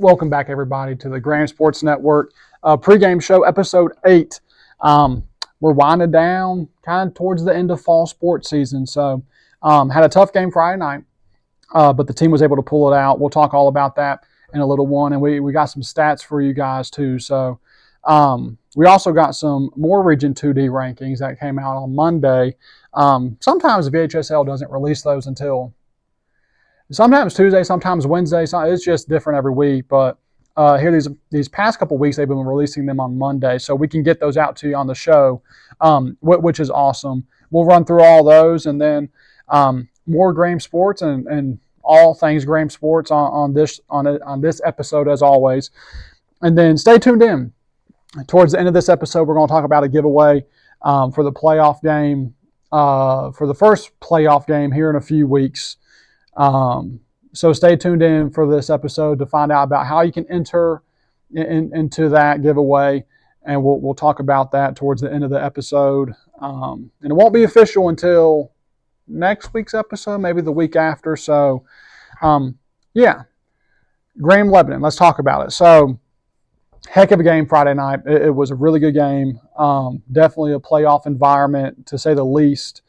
Welcome back, everybody, to the Grand Sports Network pregame show, episode 8. We're winding down kind of towards the end of fall sports season. So had a tough game Friday night, but the team was able to pull it out. We'll talk all about that in a little one, and we got some stats for you guys too. So we also got some more Region 2D rankings that came out on Monday. Sometimes the VHSL doesn't release those until sometimes Tuesday, sometimes Wednesday. It's just different every week. But here these past couple weeks, they've been releasing them on Monday, so we can get those out to you on the show, which is awesome. We'll run through all those, and then more Graham Sports and all things Graham Sports on this episode as always. And then stay tuned in. Towards the end of this episode, we're going to talk about a giveaway for the playoff game, for the first playoff game here in a few weeks. So stay tuned in for this episode to find out about how you can enter into that giveaway, and we'll talk about that towards the end of the episode. And it won't be official until next week's episode, maybe the week after. So, Graham Lebanon, let's talk about it. So, heck of a game Friday night. It was a really good game. Definitely a playoff environment, to say the least.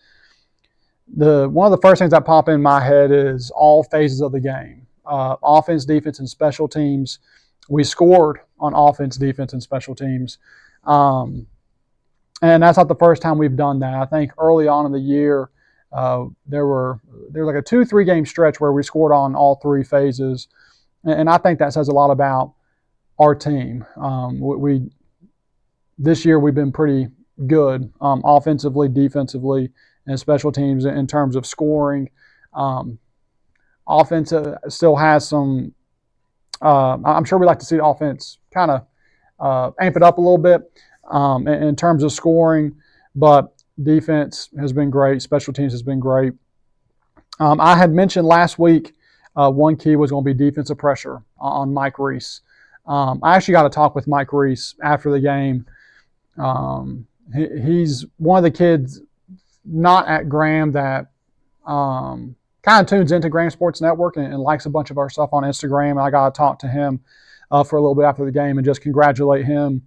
One of the first things that pop in my head is all phases of the game. Offense, defense, and special teams. We scored on offense, defense, and special teams. And that's not the first time we've done that. I think early on in the year, there was like a 2-3 game stretch where we scored on all three phases. And I think that says a lot about our team. This year we've been pretty good offensively, defensively, and special teams in terms of scoring. Offense still has some, I'm sure we like to see the offense kind of amp it up a little bit in terms of scoring, but defense has been great. Special teams has been great. I had mentioned last week one key was going to be defensive pressure on Mike Reese. I actually got to talk with Mike Reese after the game. He's one of the kids not at Graham that kind of tunes into Graham Sports Network and likes a bunch of our stuff on Instagram. And I got to talk to him for a little bit after the game and just congratulate him.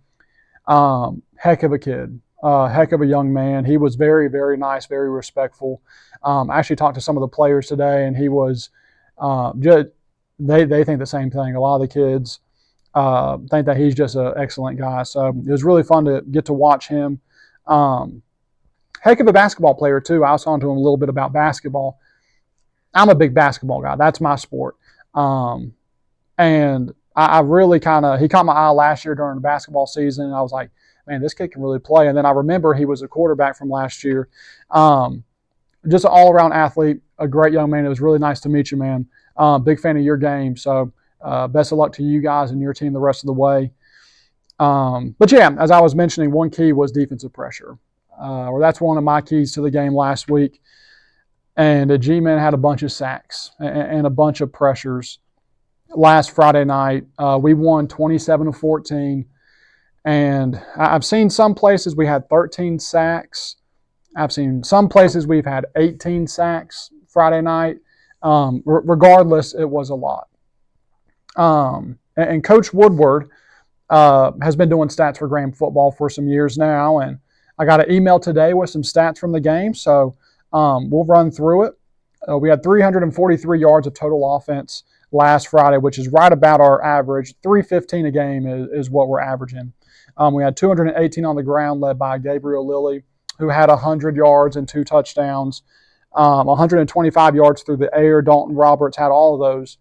Heck of a kid, heck of a young man. He was very, very nice, very respectful. I actually talked to some of the players today, and he was they think the same thing. A lot of the kids think that he's just an excellent guy. So it was really fun to get to watch him. Heck of a basketball player, too. I was talking to him a little bit about basketball. I'm a big basketball guy. That's my sport. And I really he caught my eye last year during the basketball season. And I was like, man, this kid can really play. And then I remember he was a quarterback from last year. Just an all-around athlete, a great young man. It was really nice to meet you, man. Big fan of your game. So best of luck to you guys and your team the rest of the way. But yeah, as I was mentioning, one key was defensive pressure. That's one of my keys to the game last week. And the G-Men had a bunch of sacks and a bunch of pressures last Friday night. We won 27-14. And I've seen some places we had 13 sacks. I've seen some places we've had 18 sacks Friday night. Regardless, it was a lot. And Coach Woodward has been doing stats for Graham football for some years now, and I got an email today with some stats from the game, so we'll run through it. We had 343 yards of total offense last Friday, which is right about our average. 315 a game is what we're averaging. We had 218 on the ground, led by Gabriel Lilly, who had 100 yards and 2 touchdowns. 125 yards through the air. Dalton Roberts had all of those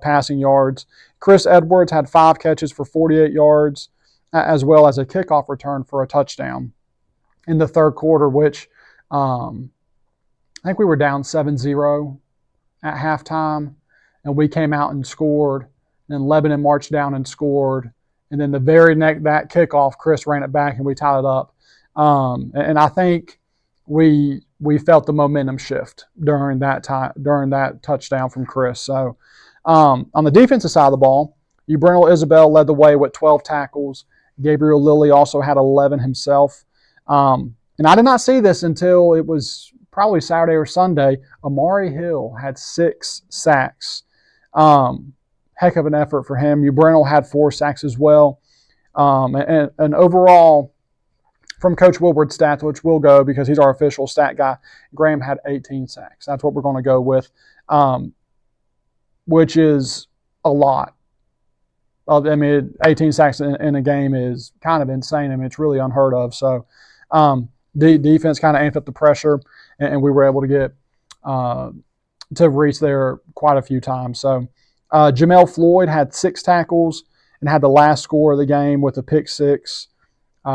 passing yards. Chris Edwards had 5 catches for 48 yards, as well as a kickoff return for a touchdown in the third quarter, which I think we were down 7-0 at halftime, and we came out and scored. Then Lebanon marched down and scored. And then that kickoff, Chris ran it back, and we tied it up. And I think we felt the momentum shift during that touchdown from Chris. So on the defensive side of the ball, Ubrino Isabel led the way with 12 tackles. Gabriel Lilly also had 11 himself. And I did not see this until it was probably Saturday or Sunday. Amari Hill had 6 sacks. heck of an effort for him. Ubrennel had 4 sacks as well. And overall, from Coach Woodward's stats, which will go because he's our official stat guy, Graham had 18 sacks. That's what we're going to go with, which is a lot. 18 sacks in a game is kind of insane. It's really unheard of. So the defense kind of amped up the pressure, and we were able to get to reach there quite a few times. So Jamel Floyd had 6 tackles and had the last score of the game with a pick 6.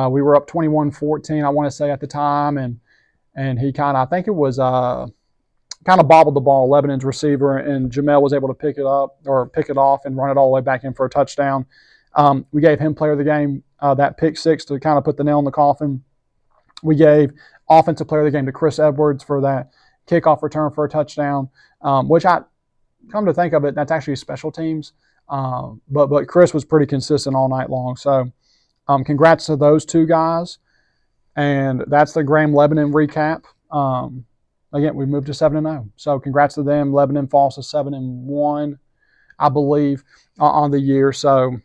We were up 21-14, I want to say, at the time, and he kind of, I think it was kind of bobbled the ball, Lebanon's receiver, and Jamel was able to pick it up or pick it off and run it all the way back in for a touchdown. We gave him player of the game, that pick 6, to kind of put the nail in the coffin. We gave offensive player of the game to Chris Edwards for that kickoff return for a touchdown, which I come to think of it, that's actually special teams. But Chris was pretty consistent all night long. So congrats to those 2 guys. And that's the Graham-Lebanon recap. Again, we moved to 7-0. So congrats to them. Lebanon falls to 7-1, I believe, on the year. So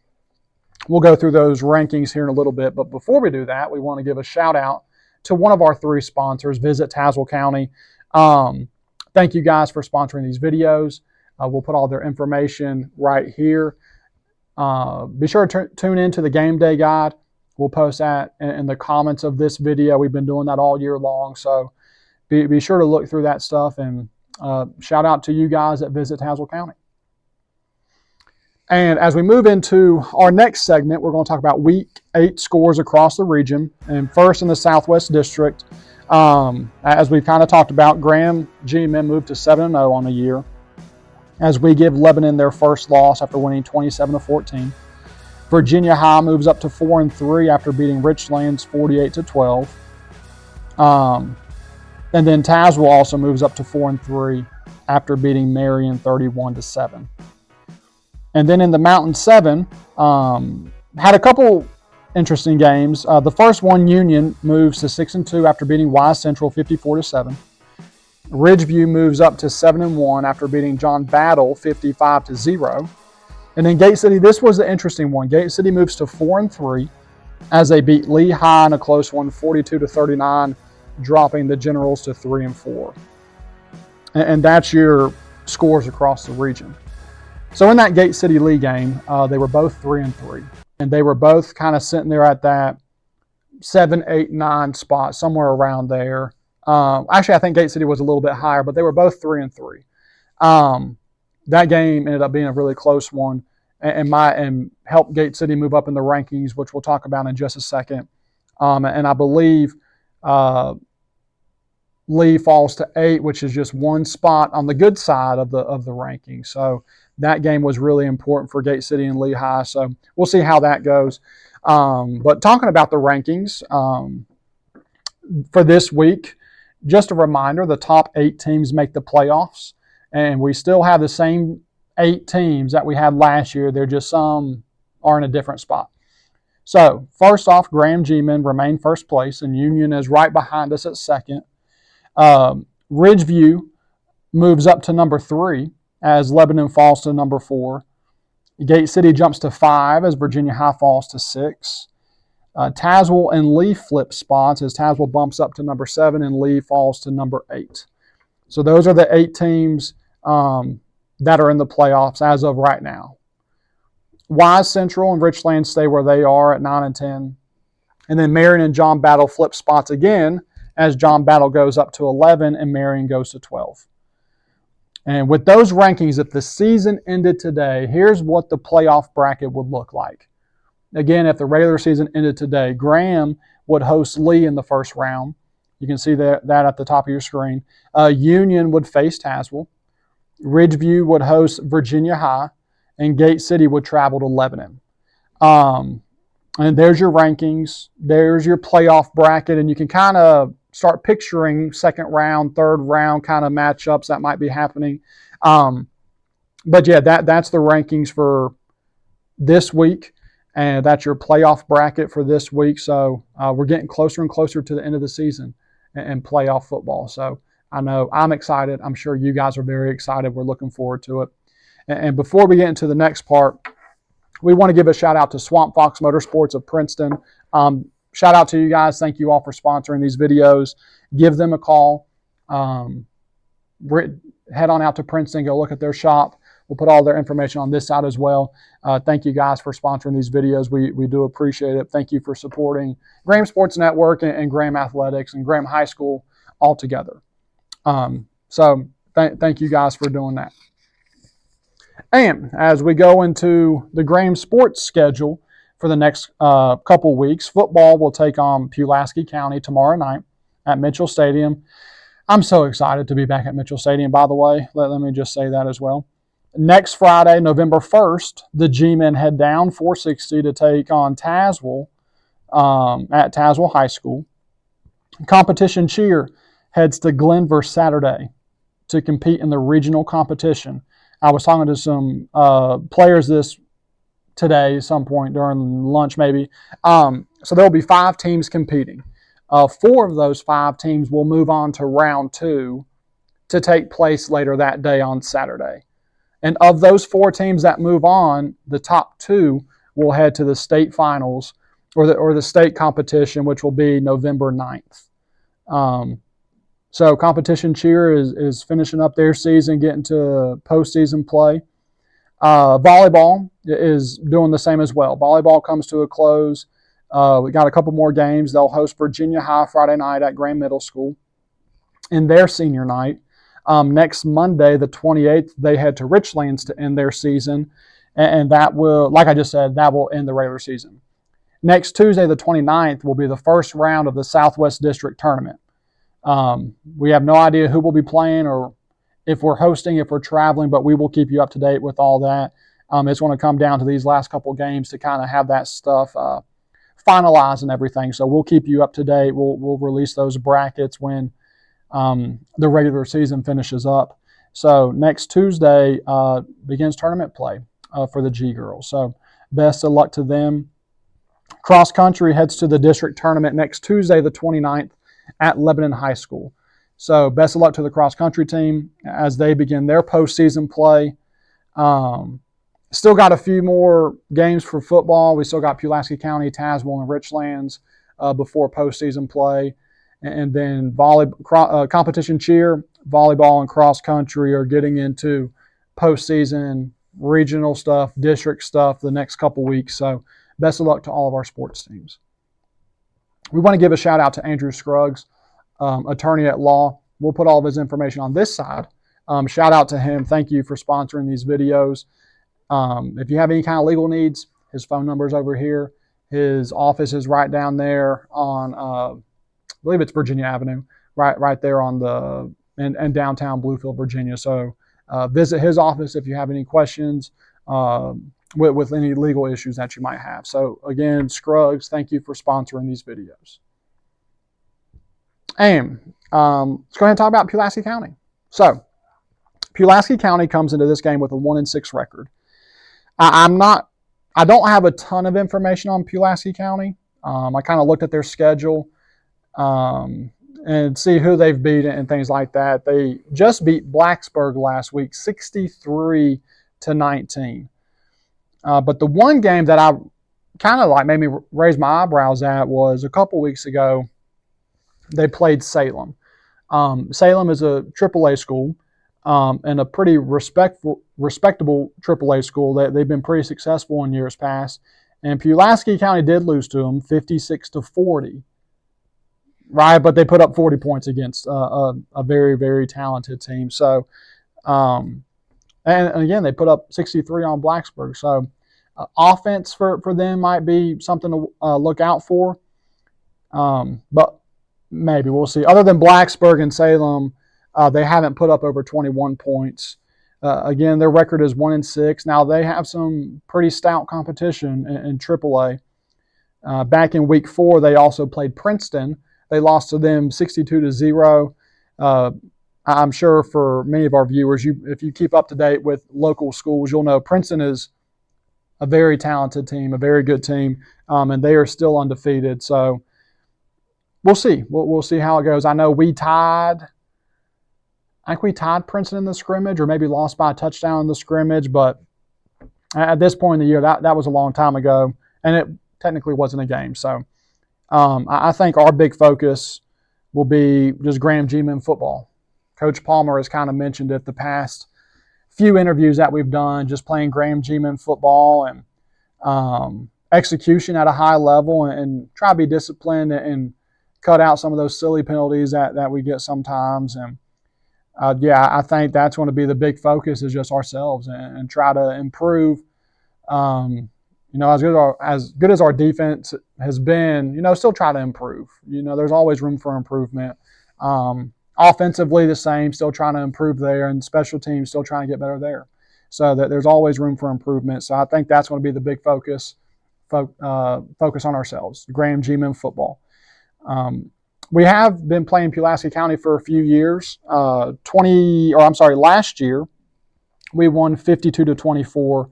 we'll go through those rankings here in a little bit. But before we do that, we want to give a shout out to one of our 3 sponsors, Visit Tazewell County. Thank you guys for sponsoring these videos. We'll put all their information right here. Be sure to tune in to the game day guide. We'll post that in the comments of this video. We've been doing that all year long. So be sure to look through that stuff, and shout out to you guys at Visit Tazewell County. And as we move into our next segment, we're going to talk about Week 8 scores across the region. And first in the Southwest District, as we've kind of talked about, Graham G-Men moved to 7-0 on the year, as we give Lebanon their first loss after winning 27-14. Virginia High moves up to 4-3 after beating Richlands 48-12. And then Tazewell also moves up to 4-3 after beating Marion 31-7. And then in the Mountain 7, had a couple interesting games. The first one, Union, moves to 6-2 after beating Wise Central 54-7. Ridgeview moves up to 7-1 after beating John Battle 55-0. And then Gate City, this was the interesting one. Gate City moves to 4-3 as they beat Lee High in a close one, 42-39, dropping the Generals to 3-4. And that's your scores across the region. So in that Gate City Lee game, they were both 3-3. And they were both kind of sitting there at that 7, 8, 9 spot, somewhere around there. Actually, I think Gate City was a little bit higher, but they were both 3-3. That game ended up being a really close one, and helped Gate City move up in the rankings, which we'll talk about in just a second. And I believe Lee falls to 8, which is just 1 spot on the good side of the ranking. So that game was really important for Gate City and Lehigh. So we'll see how that goes. But talking about the rankings for this week, just a reminder, the top 8 teams make the playoffs. And we still have the same 8 teams that we had last year. They're just some are in a different spot. So first off, Graham G-Men remain first place, and Union is right behind us at second. Ridgeview moves up to number 3 as Lebanon falls to number 4. Gate City jumps to 5 as Virginia High falls to 6. Tazewell and Lee flip spots as Tazewell bumps up to number 7 and Lee falls to number 8. So those are the 8 teams that are in the playoffs as of right now. Wise Central and Richland stay where they are at 9 and 10. And then Marion and John Battle flip spots again as John Battle goes up to 11 and Marion goes to 12. And with those rankings, if the season ended today, here's what the playoff bracket would look like. Again, if the regular season ended today, Graham would host Lee in the first round. You can see that at the top of your screen. Union would face Tazewell. Ridgeview would host Virginia High. And Gate City would travel to Lebanon. And there's your rankings. There's your playoff bracket. And you can kind of start picturing second round, third round kind of matchups that might be happening. But yeah, that's the rankings for this week. And that's your playoff bracket for this week. So we're getting closer and closer to the end of the season and playoff football. So I know I'm excited. I'm sure you guys are very excited. We're looking forward to it. And before we get into the next part, we want to give a shout out to Swamp Fox Motorsports of Princeton. Shout out to you guys. Thank you all for sponsoring these videos. Give them a call. Head on out to Princeton. Go look at their shop. We'll put all their information on this side as well. Thank you guys for sponsoring these videos. We do appreciate it. Thank you for supporting Graham Sports Network and Graham Athletics and Graham High School all together. Thank you guys for doing that. And as we go into the Graham Sports schedule for the next couple weeks, football will take on Pulaski County tomorrow night at Mitchell Stadium. I'm so excited to be back at Mitchell Stadium, by the way. Let me just say that as well. Next Friday, November 1st, the G-Men head down 460 to take on Tazewell at Tazewell High School. Competition Cheer heads to Glenver Saturday to compete in the regional competition. I was talking to some players today at some point during lunch maybe. So there will be 5 teams competing. 4 of those 5 teams will move on to round 2 to take place later that day on Saturday. And of those 4 teams that move on, the top 2 will head to the state finals or the state competition, which will be November 9th. So Competition Cheer is finishing up their season, getting to postseason play. Volleyball is doing the same as well. Volleyball comes to a close. We got a couple more games. They'll host Virginia High Friday night at Graham Middle School in their senior night. Next Monday, the 28th, they head to Richlands to end their season. And that will, like I just said, that will end the regular season. Next Tuesday, the 29th, will be the first round of the Southwest District Tournament. We have no idea who will be playing or if we're hosting, if we're traveling, but we will keep you up to date with all that. It's going to come down to these last couple games to kind of have that stuff finalized and everything. So we'll keep you up to date. We'll release those brackets when the regular season finishes up. So next Tuesday begins tournament play for the G girls. So best of luck to them. Cross country heads to the district tournament next Tuesday, the 29th at Lebanon High School. So best of luck to the cross country team as they begin their postseason play. Still got a few more games for football. We still got Pulaski County, Tazewell, and Richlands before postseason play. And then competition cheer, volleyball, and cross country are getting into postseason, regional stuff, district stuff the next couple weeks. So best of luck to all of our sports teams. We want to give a shout out to Andrew Scruggs, attorney at law. We'll put all of his information on this side. Shout out to him. Thank you for sponsoring these videos. If you have any kind of legal needs, his phone number is over here. His office is right down there on, I believe it's Virginia Avenue, right there on in downtown Bluefield, Virginia. So visit his office if you have any questions with any legal issues that you might have. So again, Scruggs, thank you for sponsoring these videos. And let's go ahead and talk about Pulaski County. So Pulaski County comes into this game with a 1-6 record. I don't have a ton of information on Pulaski County. I kind of looked at their schedule and see who they've beat and things like that. They just beat Blacksburg last week, 63-19. But the one game that I kind of made me raise my eyebrows at was a couple weeks ago. They played Salem. Salem is a AAA school and a pretty respectable AAA school. They've been pretty successful in years past. And Pulaski County did lose to them 56-40. Right, but they put up 40 points against a very, very talented team. So, and again, they put up 63 on Blacksburg. So, offense for them might be something to look out for. But maybe we'll see. Other than Blacksburg and Salem, they haven't put up over 21 points. Again, their record is 1-6. Now they have some pretty stout competition in AAA. Back in week 4, they also played Princeton. They lost to them 62-0. I'm sure for many of our viewers, if you keep up to date with local schools, you'll know Princeton is a very talented team, a very good team, and they are still undefeated. So we'll see. We'll see how it goes. I know we tied. I think we tied Princeton in the scrimmage, or maybe lost by a touchdown in the scrimmage. But at this point in the year, that was a long time ago, and it technically wasn't a game. So I think our big focus will be just Graham G-Men football. Coach Palmer has kind of mentioned it the past few interviews that we've done, just playing Graham G-Men football and execution at a high level, and try to be disciplined and cut out some of those silly penalties that we get sometimes. And I think that's going to be the big focus, is just ourselves and try to improve. As good as our defense has been, still try to improve. There's always room for improvement. Offensively, the same, still trying to improve there, and special teams still trying to get better there. So that there's always room for improvement. So I think that's going to be the big focus. Focus on ourselves. Graham G-Men football. We have been playing Pulaski County for a few years. Last year we won 52-24.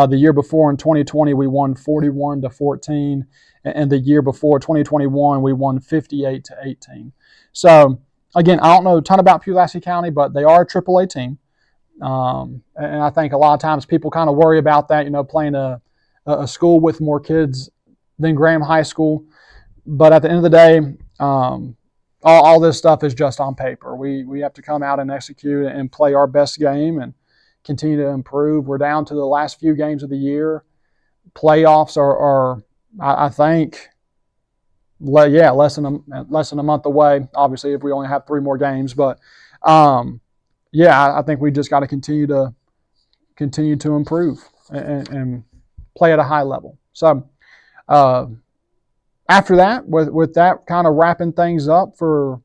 The year before, in 2020, we won 41-14, and the year before, 2021, we won 58-18. So again, I don't know a ton about Pulaski County, but they are a AAA team, and I think a lot of times people kind of worry about that. Playing a school with more kids than Graham High School, but at the end of the day, all this stuff is just on paper. We have to come out and execute and play our best game and continue to improve. We're down to the last few games of the year. Playoffs are I think, less than a month away. Obviously, if we only have 3 more games, but I think we just got to continue to improve and play at a high level. So after that, with that kind of wrapping things up for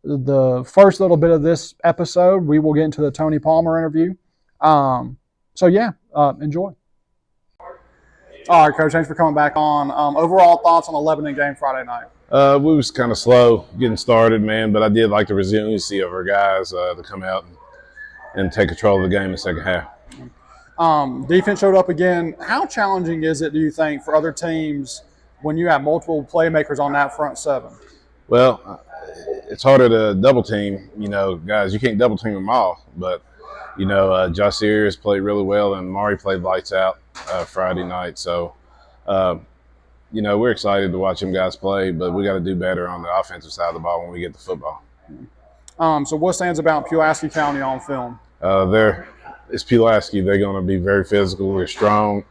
the first little bit of this episode, we will get into the Tony Palmer interview. Enjoy. All right, Coach, thanks for coming back on. Overall thoughts on the Lebanon game Friday night? We was kind of slow getting started, man, but I did like the resiliency of our guys to come out and take control of the game in the second half. Defense showed up again. How challenging is it, do you think, for other teams when you have multiple playmakers on that front seven? Well, it's harder to double team, guys. You can't double team them all, but Josh Sears played really well, and Mari played lights out Friday night. So, we're excited to watch them guys play, but we got to do better on the offensive side of the ball when we get the football. So what stands about Pulaski County on film? It's Pulaski. They're going to be very physical. They're strong,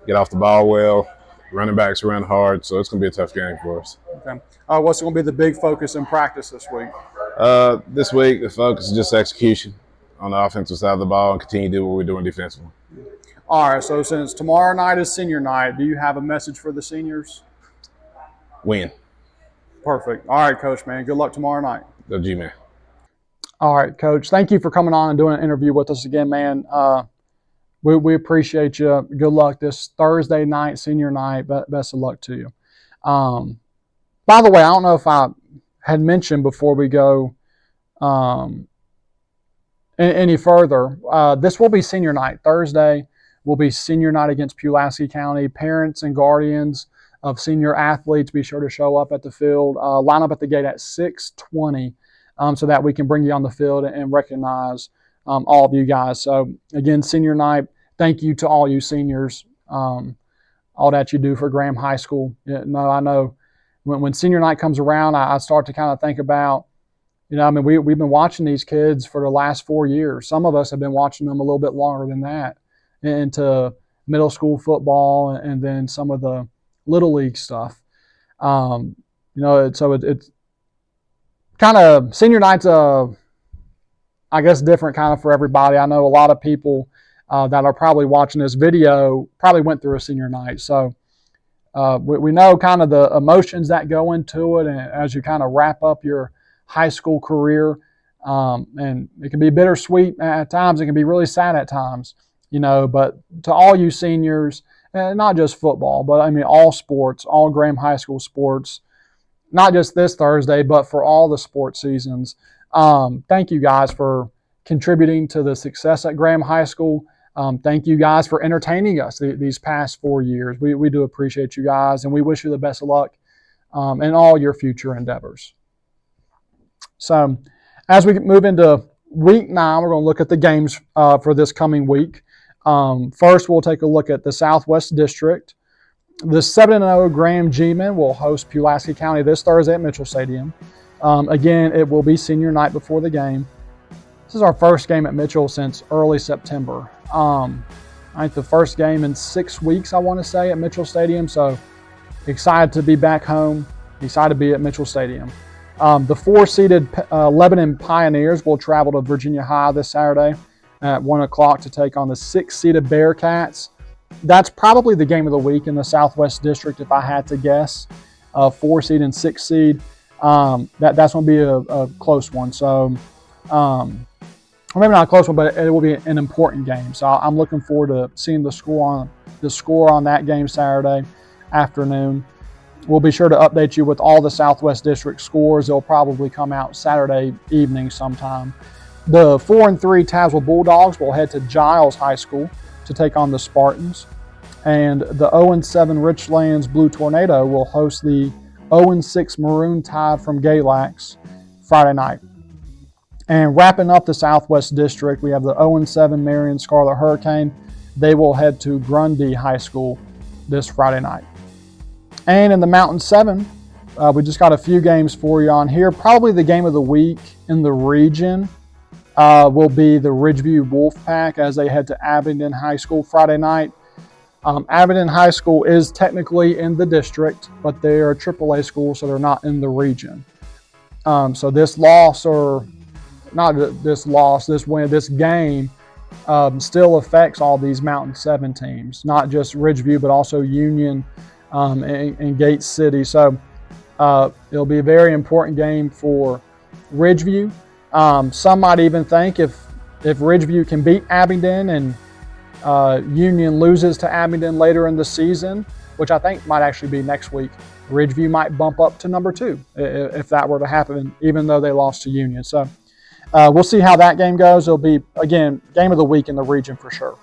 get off the ball well. Running backs run hard, so it's going to be a tough game for us. Okay. What's going to be the big focus in practice this week? This week, the focus is just execution on the offensive side of the ball and continue to do what we're doing defensively. All right, so since tomorrow night is senior night, do you have a message for the seniors? Win. Perfect. All right, Coach, man. Good luck tomorrow night. Go G-Man. All right, Coach. Thank you for coming on and doing an interview with us again, man. We appreciate you. Good luck this Thursday night, senior night. Best of luck to you. By the way, I don't know if I had mentioned before we go any further. This will be senior night. Thursday will be senior night against Pulaski County. Parents and guardians of senior athletes, be sure to show up at the field. Line up at the gate at 6:20 so that we can bring you on the field and recognize all of you guys. So again, senior night, thank you to all you seniors, all that you do for Graham High School. I know when senior night comes around, I start to kind of think about, we've been watching these kids for the last 4 years. Some of us have been watching them a little bit longer than that, into middle school football and then some of the little league stuff. So it's kind of, senior night's I guess different kind of for everybody. I know a lot of people that are probably watching this video probably went through a senior night. So we know kind of the emotions that go into it, and as you kind of wrap up your high school career, and it can be bittersweet at times. It can be really sad at times, but to all you seniors, and not just football, but all sports, all Graham High School sports, not just this Thursday, but for all the sports seasons. Thank you guys for contributing to the success at Graham High School. Thank you guys for entertaining us these past 4 years. We do appreciate you guys, and we wish you the best of luck in all your future endeavors. So as we move into week 9, we're going to look at the games for this coming week. First, we'll take a look at the Southwest District. The 7-0 Graham G-Men will host Pulaski County this Thursday at Mitchell Stadium. Again, it will be senior night before the game. This is our first game at Mitchell since early September. I think the first game in 6 weeks, I want to say, at Mitchell Stadium. So excited to be back home, excited to be at Mitchell Stadium. The 4-seeded Lebanon Pioneers will travel to Virginia High this Saturday at 1 o'clock to take on the 6-seeded Bearcats. That's probably the game of the week in the Southwest District, if I had to guess. 4-seed and 6-seed. That's going to be a close one. So, or maybe not a close one, but it will be an important game. So I'm looking forward to seeing the score on that game Saturday afternoon. We'll be sure to update you with all the Southwest District scores. They'll probably come out Saturday evening sometime. The 4-3 Tazewell Bulldogs will head to Giles High School to take on the Spartans. And the 0-7 Richlands Blue Tornado will host the 0-6 Maroon Tide from Galax Friday night. And wrapping up the Southwest District, we have the 0-7 Marion Scarlet Hurricane. They will head to Grundy High School this Friday night. And in the Mountain 7, we just got a few games for you on here. Probably the game of the week in the region will be the Ridgeview Wolfpack as they head to Abingdon High School Friday night. Abingdon High School is technically in the district, but they're a AAA school, so they're not in the region. So this loss, or not this loss, this win, this game still affects all these Mountain 7 teams, not just Ridgeview, but also Union and Gate City. So it'll be a very important game for Ridgeview. Some might even think if Ridgeview can beat Abingdon and Union loses to Abingdon later in the season, which I think might actually be next week, Ridgeview might bump up to number 2 if that were to happen, even though they lost to Union. So we'll see how that game goes. It'll be, again, game of the week in the region for sure.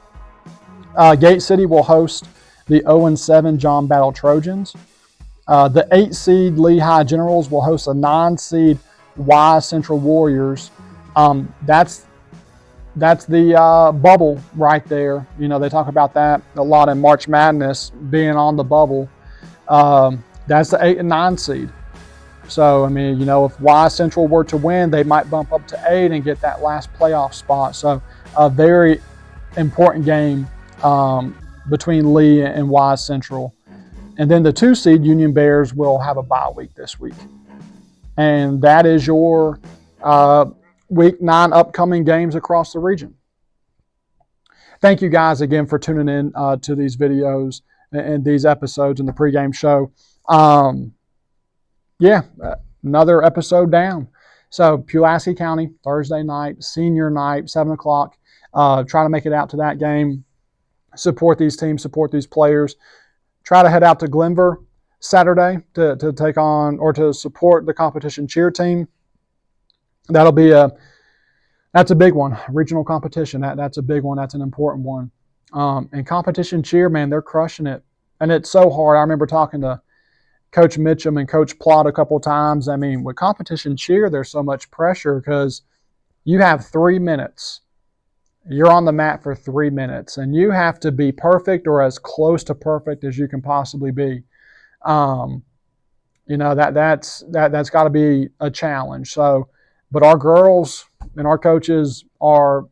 Gate City will host the 0-7 John Battle Trojans. The 8-seed Lehigh Generals will host a 9-seed Y Central Warriors. That's the bubble right there. You know, they talk about that a lot in March Madness, being on the bubble. That's the 8 and 9 seed. So, I mean, you know, if Y Central were to win, they might bump up to 8 and get that last playoff spot. So, a very important game between Lee and Y Central. And then the 2-seed Union Bears will have a bye week this week. And that is your Week 9 upcoming games across the region. Thank you guys again for tuning in to these videos and these episodes in the pregame show. Another episode down. So Pulaski County, Thursday night, senior night, 7 o'clock. Try to make it out to that game. Support these teams, support these players. Try to head out to Glenver Saturday to take on or to support the competition cheer team. That's a big one. Regional competition, that's a big one. That's an important one. And competition cheer, man, they're crushing it. And it's so hard. I remember talking to Coach Mitchum and Coach Plott a couple times. I mean, with competition cheer, there's so much pressure because you have 3 minutes. You're on the mat for 3 minutes, and you have to be perfect or as close to perfect as you can possibly be. You know, that's got to be a challenge. So, but our girls and our coaches are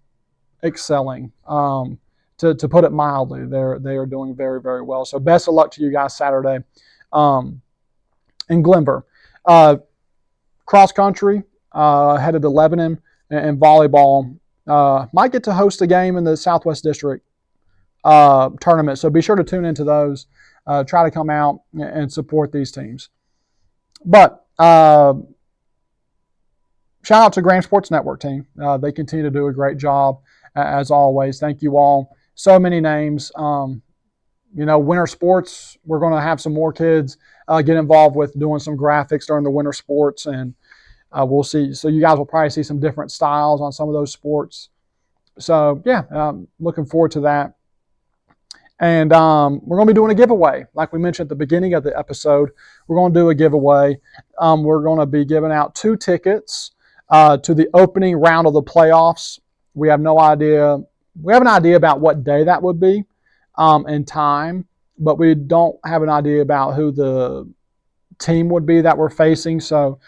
excelling. To put it mildly, they are doing very, very well. So best of luck to you guys Saturday in Glenver. Cross country headed to Lebanon, and volleyball might get to host a game in the Southwest District tournament. So be sure to tune into those. Try to come out and support these teams. But shout out to Grand Sports Network team. They continue to do a great job as always. Thank you all. So many names. You know, winter sports, we're going to have some more kids get involved with doing some graphics during the winter sports, and we'll see. So you guys will probably see some different styles on some of those sports. So, yeah, looking forward to that. And we're going to be doing a giveaway. Like we mentioned at the beginning of the episode, we're going to do a giveaway. We're going to be giving out 2 tickets to the opening round of the playoffs. We have no idea. We have an idea about what day that would be and time, but we don't have an idea about who the team would be that we're facing. So,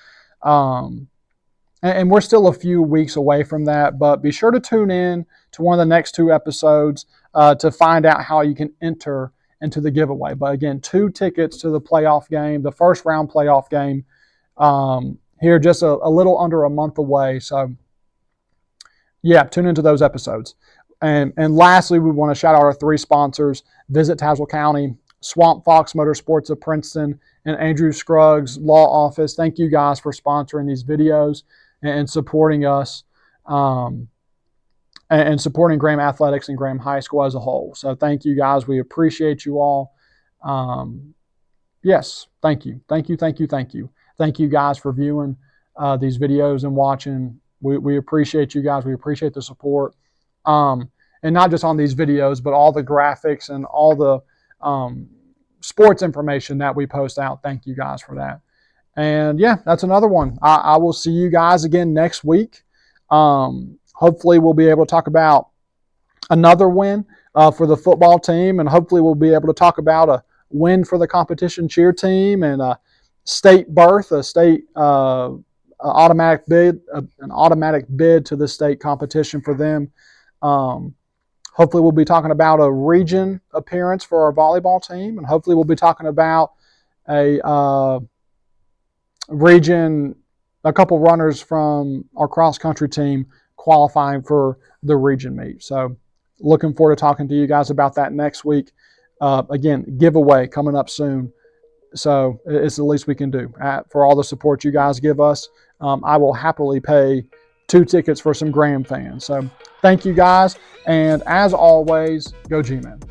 and we're still a few weeks away from that, but be sure to tune in to one of the next 2 episodes to find out how you can enter into the giveaway. But again, 2 tickets to the playoff game, the first round playoff game, here just a little under a month away. So, yeah, tune into those episodes. And lastly, we want to shout out our 3 sponsors: Visit Tazewell County, Swamp Fox Motorsports of Princeton, and Andrew Scruggs Law Office. Thank you guys for sponsoring these videos and supporting us and supporting Graham Athletics and Graham High School as a whole. So thank you guys. We appreciate you all. Yes, thank you. Thank you, thank you, thank you. Thank you guys for viewing these videos and watching. We appreciate you guys. We appreciate the support. And not just on these videos, but all the graphics and all the sports information that we post out. Thank you guys for that. And yeah, that's another one. I will see you guys again next week. Hopefully we'll be able to talk about another win for the football team, and hopefully we'll be able to talk about a win for the competition cheer team and a state berth, a state automatic bid, an automatic bid to the state competition for them. Hopefully we'll be talking about a region appearance for our volleyball team, and hopefully we'll be talking about a region, a couple runners from our cross country team qualifying for the region meet. So looking forward to talking to you guys about that next week. Again, giveaway coming up soon. So it's the least we can do. For all the support you guys give us, I will happily pay 2 tickets for some Graham fans. So thank you guys. And as always, go G-Men.